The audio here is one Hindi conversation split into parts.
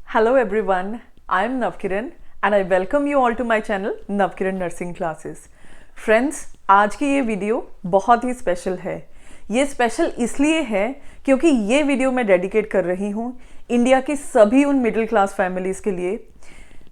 Hello everyone, I am Navkiran and I welcome you all to my channel Navkiran Nursing Classes. Friends, आज की ये वीडियो बहुत ही स्पेशल है। ये स्पेशल इसलिए है क्योंकि ये वीडियो मैं डेडिकेट कर रही हूँ इंडिया की सभी उन मिडिल क्लास फैमिलीज़ के लिए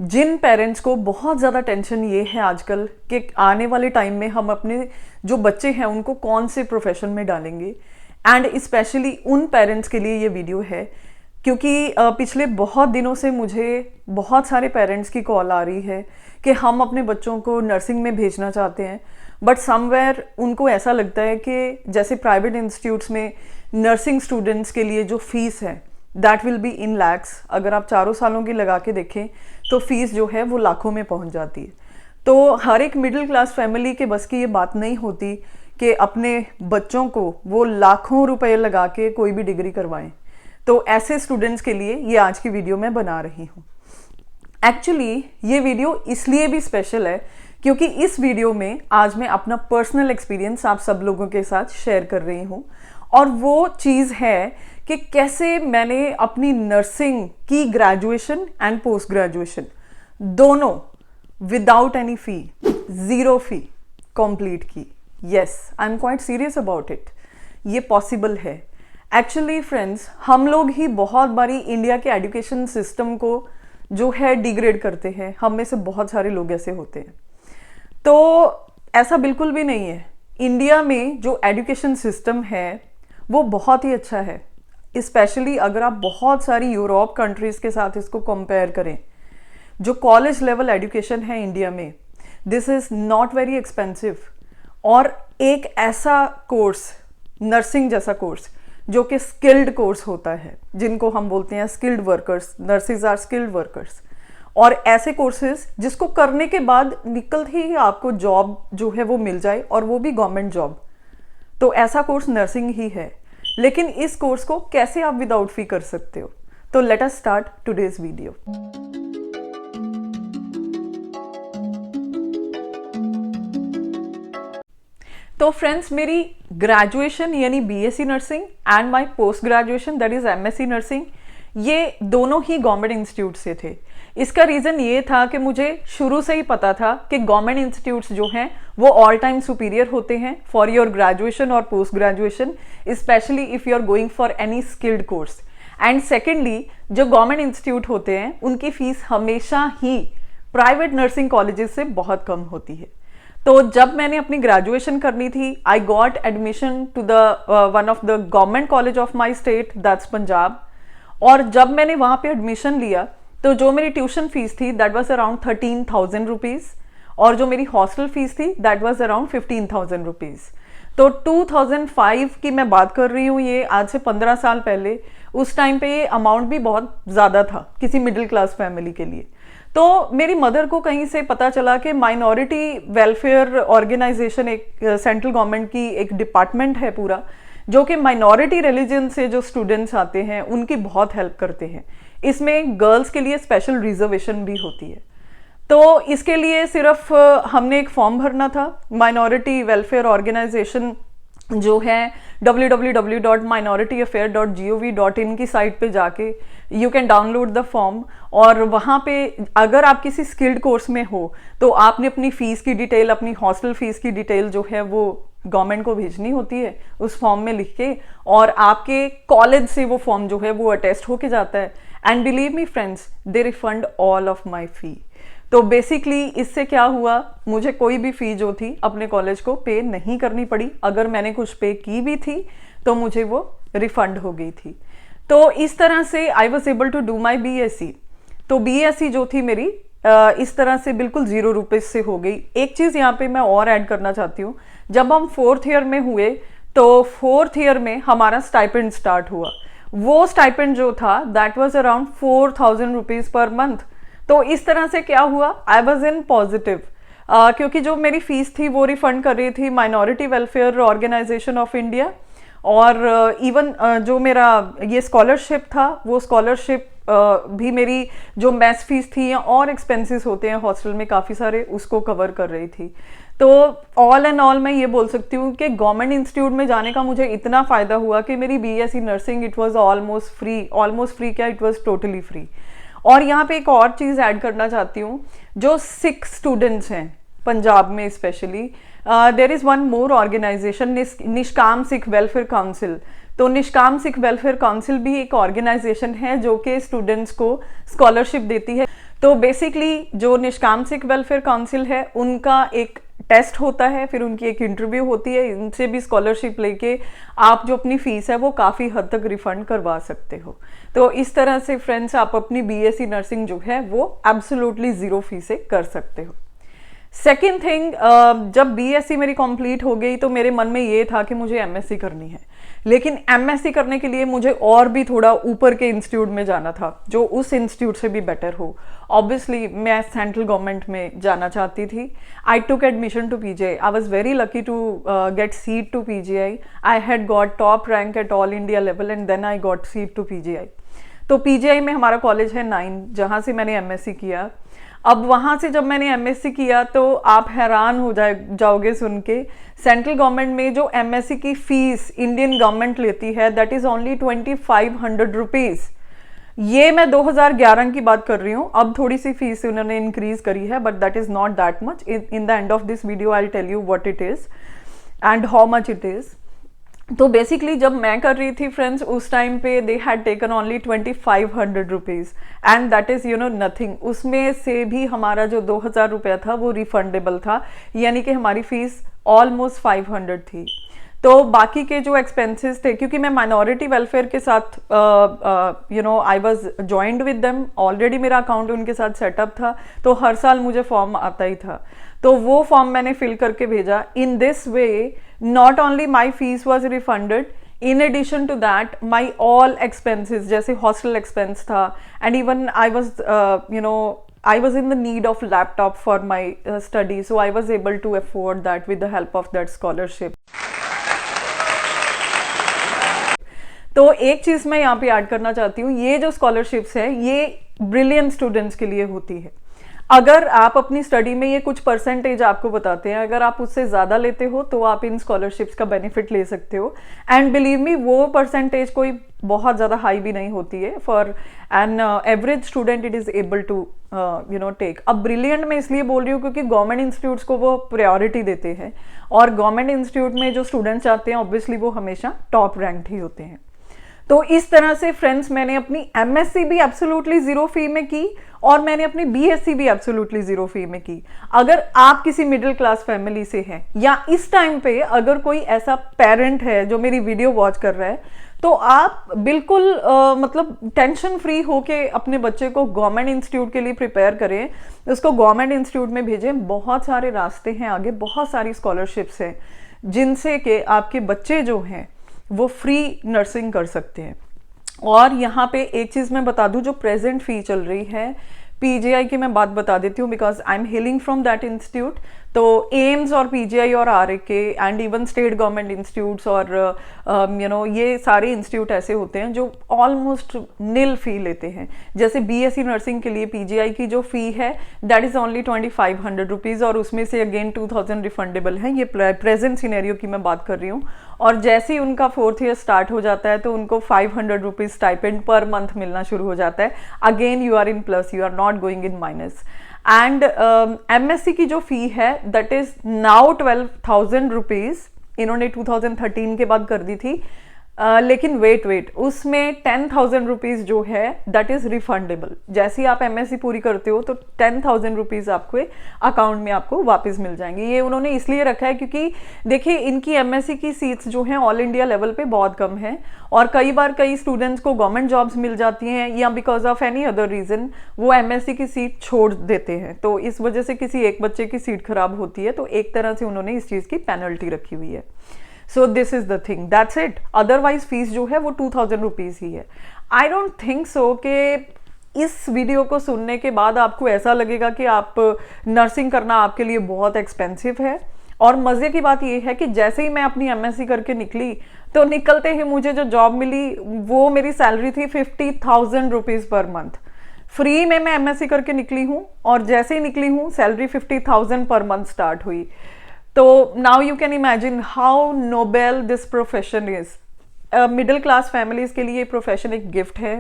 जिन पेरेंट्स को बहुत ज़्यादा टेंशन ये है आजकल कि आने वाले टाइम में हम अपने जो बच्चे हैं उनको कौन से प्रोफेशन में डालेंगे। एंड स्पेशली उन पेरेंट्स के लिए ये वीडियो है क्योंकि पिछले बहुत दिनों से मुझे बहुत सारे पेरेंट्स की कॉल आ रही है कि हम अपने बच्चों को नर्सिंग में भेजना चाहते हैं, बट समवेयर उनको ऐसा लगता है कि जैसे प्राइवेट इंस्टीट्यूट्स में नर्सिंग स्टूडेंट्स के लिए जो फीस है that will be in lakhs. अगर आप चारों सालों की लगा के देखें तो फीस जो है वो लाखों में पहुंच जाती है। तो हर एक मिडिल क्लास फैमिली के बस की ये बात नहीं होती कि अपने बच्चों को वो लाखों रुपए लगा के कोई भी डिग्री करवाएं। तो ऐसे स्टूडेंट्स के लिए ये आज की वीडियो मैं बना रही हूँ। एक्चुअली ये वीडियो इसलिए भी स्पेशल है क्योंकि इस वीडियो में आज मैं अपना पर्सनल एक्सपीरियंस आप सब लोगों के साथ शेयर कर रही हूँ और वो चीज़ है कि कैसे मैंने अपनी नर्सिंग की ग्रेजुएशन एंड पोस्ट ग्रेजुएशन दोनों विदाउट एनी फी, ज़ीरो फी कंप्लीट की। Yes, I am quite serious about it. ये पॉसिबल है। एक्चुअली फ्रेंड्स, हम लोग ही बहुत बारी इंडिया के एजुकेशन सिस्टम को जो है डिग्रेड करते हैं। हम में से बहुत सारे लोग ऐसे होते हैं। तो ऐसा बिल्कुल भी नहीं है। इंडिया में जो एजुकेशन सिस्टम है वो बहुत ही अच्छा है, स्पेशली अगर आप बहुत सारी यूरोप कंट्रीज़ के साथ इसको कंपेयर करें। जो कॉलेज लेवल एजुकेशन है इंडिया में, this is not very expensive. और एक ऐसा कोर्स, नर्सिंग जैसा कोर्स जो कि स्किल्ड कोर्स होता है, जिनको हम बोलते हैं skilled workers, nurses are skilled workers. और ऐसे कोर्सेज जिसको करने के बाद निकलते ही आपको जॉब जो है वो मिल जाए और वो भी गवर्नमेंट जॉब। तो ऐसा कोर्स नर्सिंग ही है। लेकिन इस कोर्स को कैसे आप विदाउट फी कर सकते हो? तो let us start today's video. तो फ्रेंड्स, मेरी ग्रेजुएशन यानी BSc nursing and my post graduation that is MSc nursing, ये दोनों ही गवर्नमेंट इंस्टीट्यूट से थे। इसका रीज़न ये था कि मुझे शुरू से ही पता था कि गवर्नमेंट इंस्टीट्यूट्स जो हैं वो ऑल टाइम सुपीरियर होते हैं फॉर योर ग्रेजुएशन और post graduation, specially if you are going for any skilled course. And secondly, जो गवर्नमेंट इंस्टीट्यूट होते हैं उनकी फ़ीस हमेशा ही प्राइवेट नर्सिंग कॉलेजेस से बहुत कम होती है। तो जब मैंने अपनी ग्रेजुएशन करनी थी, I got admission to the one of the government college of my state, that's Punjab. और जब मैंने वहाँ पे एडमिशन लिया तो जो मेरी ट्यूशन फीस थी दैट वाज अराउंड 13,000 रुपीज़ और जो मेरी हॉस्टल फीस थी दैट वाज अराउंड 15,000 रुपीज़। तो 2005 की मैं बात कर रही हूँ, ये आज से 15 साल पहले। उस टाइम पे ये अमाउंट भी बहुत ज़्यादा था किसी मिडिल क्लास फैमिली के लिए। तो मेरी मदर को कहीं से पता चला कि माइनॉरिटी वेलफेयर ऑर्गेनाइजेशन, एक सेंट्रल गवर्नमेंट की एक डिपार्टमेंट है पूरा, जो कि माइनॉरिटी रिलीजन से जो स्टूडेंट्स आते हैं उनकी बहुत हेल्प करते हैं। इसमें गर्ल्स के लिए स्पेशल रिजर्वेशन भी होती है। तो इसके लिए सिर्फ हमने एक फॉर्म भरना था। माइनॉरिटी वेलफेयर ऑर्गेनाइजेशन जो है www.minorityaffair.gov.in की साइट पे जाके you can download the form. और वहाँ पे अगर आप किसी स्किल्ड कोर्स में हो तो आपने अपनी फ़ीस की डिटेल, अपनी हॉस्टल फीस की डिटेल जो है वो गवर्नमेंट को भेजनी होती है उस फॉर्म में लिख के, और आपके कॉलेज से वो फॉर्म जो है वो अटेस्ट होके जाता है। And believe me friends, they refund all of my fee. तो बेसिकली इससे क्या हुआ, मुझे कोई भी फ़ी जो थी अपने कॉलेज को पे नहीं करनी पड़ी। अगर मैंने कुछ पे की भी थी तो मुझे वो रिफंड हो गई थी। तो इस तरह से I was able to do my BSc. तो बीएससी जो थी मेरी इस तरह से बिल्कुल 0 रुपये से हो गई। एक चीज़ यहाँ पे मैं और ऐड करना चाहती हूँ, जब हम 4th ईयर में हुए तो 4th ईयर में हमारा स्टाइपेंड स्टार्ट हुआ। वो स्टाइपेंड जो था that was around 4,000 rupees per month. तो इस तरह से क्या हुआ, आई वॉज इन पॉजिटिव, क्योंकि जो मेरी फीस थी वो रिफंड कर रही थी minority welfare organisation of India. और इवन जो मेरा ये स्कॉलरशिप था वो स्कॉलरशिप भी मेरी जो मैथ्स फीस थी या और एक्सपेंसेस होते हैं हॉस्टल में काफ़ी सारे, उसको कवर कर रही थी। तो ऑल एंड ऑल मैं ये बोल सकती हूँ कि गवर्नमेंट इंस्टीट्यूट में जाने का मुझे इतना फ़ायदा हुआ कि मेरी BSc nursing it was almost free क्या, इट वाज टोटली फ्री। और यहाँ पे एक और चीज़ ऐड करना चाहती हूँ, जो सिख स्टूडेंट्स हैं पंजाब में specially, there is one more organisation, Nishkam Sikh welfare council. तो निष्काम सिख वेलफेयर काउंसिल भी एक ऑर्गेनाइजेशन है जो कि स्टूडेंट्स को स्कॉलरशिप देती है। तो बेसिकली जो निष्काम सिख वेलफेयर काउंसिल है उनका एक टेस्ट होता है, फिर उनकी एक इंटरव्यू होती है, इनसे भी स्कॉलरशिप लेके आप जो अपनी फीस है वो काफ़ी हद तक रिफंड करवा सकते हो। तो इस तरह से फ्रेंड्स आप अपनी बीएससी नर्सिंग जो है वो एब्सोल्युटली ज़ीरो फीस से कर सकते हो। सेकेंड थिंग, जब बीएससी मेरी कंप्लीट हो गई तो मेरे मन में ये था कि मुझे एमएससी करनी है, लेकिन एमएससी करने के लिए मुझे और भी थोड़ा ऊपर के इंस्टीट्यूट में जाना था जो उस इंस्टीट्यूट से भी बेटर हो। ऑब्वियसली मैं सेंट्रल गवर्नमेंट में जाना चाहती थी। I took admission to PGI. I was very lucky to get seat to PGI. I had got top rank at all India level and then I got seat to PGI. तो पीजीआई में हमारा कॉलेज है 9, जहाँ से मैंने एमएससी किया। अब वहाँ से जब मैंने एमएससी किया तो आप हैरान हो जाओगे सुन के, सेंट्रल गवर्नमेंट में जो एमएससी की फीस इंडियन गवर्नमेंट लेती है दैट इज़ ओनली 2500 रुपीज़। ये मैं 2011 की बात कर रही हूँ। अब थोड़ी सी फीस उन्होंने इंक्रीज करी है, but that is not that much. In the end of this video I will tell you what it is and how much it is. तो बेसिकली जब मैं कर रही थी फ्रेंड्स, उस टाइम पे they had taken only 2500 rupees and that is nothing. उसमें से भी हमारा जो 2000 रुपया था वो रिफंडेबल था, यानी कि हमारी फीस ऑलमोस्ट 500 थी। तो बाकी के जो एक्सपेंसेस थे, क्योंकि मैं माइनॉरिटी वेलफेयर के साथ I was joined with them, already मेरा अकाउंट उनके साथ सेटअप था, तो हर साल मुझे फॉर्म आता ही था। तो वो फॉर्म मैंने फिल करके भेजा। In this way not only my fees was refunded, in addition to that my all expenses, जैसे हॉस्टल एक्सपेंस था, and even I was in the need of laptop for my study, so I was able to afford that with the help of that scholarship. तो एक चीज़ मैं यहाँ पे ऐड करना चाहती हूँ, ये जो स्कॉलरशिप्स है ये ब्रिलियंट स्टूडेंट्स के लिए होती है। अगर आप अपनी स्टडी में ये कुछ परसेंटेज आपको बताते हैं, अगर आप उससे ज़्यादा लेते हो तो आप इन स्कॉलरशिप्स का बेनिफिट ले सकते हो। एंड बिलीव मी, वो परसेंटेज कोई बहुत ज़्यादा हाई भी नहीं होती है। For an average student it is able to take. अब ब्रिलियंट मैं इसलिए बोल रही हूँ क्योंकि गवर्नमेंट इंस्टीट्यूट्स को वो प्रायोरिटी देते हैं, और गवर्नमेंट इंस्टीट्यूट में जो स्टूडेंट्स आते हैं ऑब्वियसली वो हमेशा टॉप रैंक ही होते हैं। तो इस तरह से फ्रेंड्स मैंने अपनी एमएससी भी एब्सोल्युटली ज़ीरो फी में की, और मैंने अपनी बीएससी भी एब्सोल्युटली ज़ीरो फी में की। अगर आप किसी मिडिल क्लास फैमिली से हैं, या इस टाइम पे अगर कोई ऐसा पेरेंट है जो मेरी वीडियो वॉच कर रहा है, तो आप बिल्कुल मतलब टेंशन फ्री होके अपने बच्चे को गवर्नमेंट इंस्टीट्यूट के लिए प्रिपेयर करें, उसको गवर्नमेंट इंस्टीट्यूट में भेजें। बहुत सारे रास्ते हैं आगे, बहुत सारी स्कॉलरशिप्स हैं जिनसे कि आपके बच्चे जो हैं वो फ्री नर्सिंग कर सकते हैं। और यहाँ पे एक चीज़ मैं बता दूँ, जो प्रेजेंट फी चल रही है पीजीआई की, मैं बात बता देती हूँ because I am hailing from that institute. तो एम्स और पीजीआई और आरएके and even state government institutes और ये सारे इंस्टीट्यूट ऐसे होते हैं जो ऑलमोस्ट निल फी लेते हैं। जैसे बीएससी नर्सिंग के लिए पीजीआई की जो फ़ी है दैट इज़ ओनली 2500 रुपीज़, और उसमें से अगेन 2000 रिफंडेबल है। ये प्रेजेंट सिनेरियो की मैं बात कर रही हूँ। और जैसे ही उनका 4th ईयर स्टार्ट हो जाता है तो उनको 500 रुपीज़ स्टाइपेंड पर मंथ मिलना शुरू हो जाता है। Again you are in plus, you are not going in minus. And MSc की जो फ़ी है दैट इज़ नाउ 12,000 रुपीज़, इन्होंने 2013 के बाद कर दी थी। लेकिन वेट उसमें 10,000 रुपीज़ जो है दैट इज़ रिफंडेबल। जैसे ही आप एमएससी पूरी करते हो तो 10,000 रुपीज़ आपको अकाउंट में आपको वापस मिल जाएंगे। ये उन्होंने इसलिए रखा है क्योंकि देखिए इनकी एमएससी की सीट्स जो हैं ऑल इंडिया लेवल पे बहुत कम है, और कई बार कई स्टूडेंट्स को गवर्नमेंट जॉब्स मिल जाती हैं, या because of any other reason वो एमएससी की सीट छोड़ देते हैं। तो इस वजह से किसी एक बच्चे की सीट खराब होती है, तो एक तरह से उन्होंने इस चीज़ की पेनल्टी रखी हुई है। So this is the thing, that's it. Otherwise fees जो है वो 2000 रुपीज़ ही है। आई डोंट थिंक सो कि इस वीडियो को सुनने के बाद आपको ऐसा लगेगा कि आप नर्सिंग करना आपके लिए बहुत एक्सपेंसिव है। और मज़े की बात यह है कि जैसे ही मैं अपनी एमएससी करके निकली तो निकलते ही मुझे जो जॉब मिली वो मेरी सैलरी थी 50,000 रुपीज़ पर मंथ। फ्री में मैं एमएससी करके निकली हूँ, और जैसे ही निकली हूँ सैलरी 50,000 पर मंथ स्टार्ट हुई। तो now you can imagine how Nobel this profession is. Middle class families के लिए प्रोफेशन एक गिफ्ट है।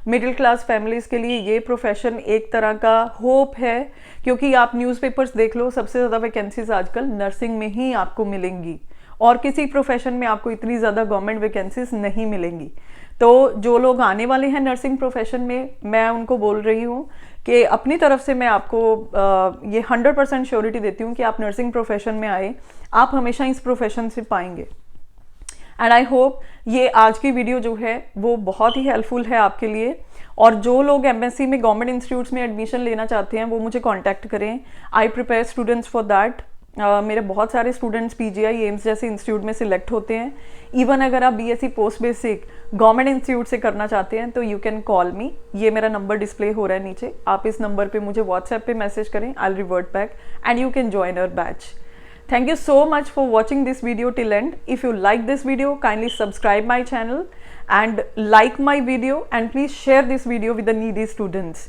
मिडिल क्लास फैमिलीज़ के लिए ये प्रोफेशन एक तरह का होप है, क्योंकि आप न्यूज़पेपर्स देख लो, सबसे ज़्यादा वैकेंसीज आजकल नर्सिंग में ही आपको मिलेंगी और किसी प्रोफेशन में आपको इतनी ज़्यादा गवर्नमेंट वैकेंसीज नहीं मिलेंगी। तो जो लोग आने वाले हैं नर्सिंग प्रोफेशन में, मैं उनको बोल रही हूँ कि अपनी तरफ से मैं आपको ये 100% श्योरिटी देती हूँ कि आप नर्सिंग प्रोफेशन में आए, आप हमेशा इस प्रोफेशन से पाएंगे। एंड आई होप ये आज की वीडियो जो है वो बहुत ही हेल्पफुल है आपके लिए। और जो लोग एमएससी में गवर्नमेंट इंस्टीट्यूट्स में एडमिशन लेना चाहते हैं वो मुझे कांटेक्ट करें। I prepare students for that. मेरे बहुत सारे स्टूडेंट्स पीजीआई एम्स जैसे इंस्टीट्यूट में सिलेक्ट होते हैं। इवन अगर आप BSc post basic government institute से करना चाहते हैं तो यू कैन कॉल मी। ये मेरा नंबर डिस्प्ले हो रहा है नीचे, आप इस नंबर पे मुझे व्हाट्सएप पे मैसेज करें, I will revert back and you can join our batch. Thank you so much for watching this video till end. If you like this video, kindly subscribe my channel and like my video, and please share this video with the needy students.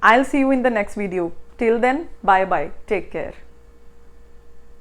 I'll see you in the next video. Till then, bye bye. Take care.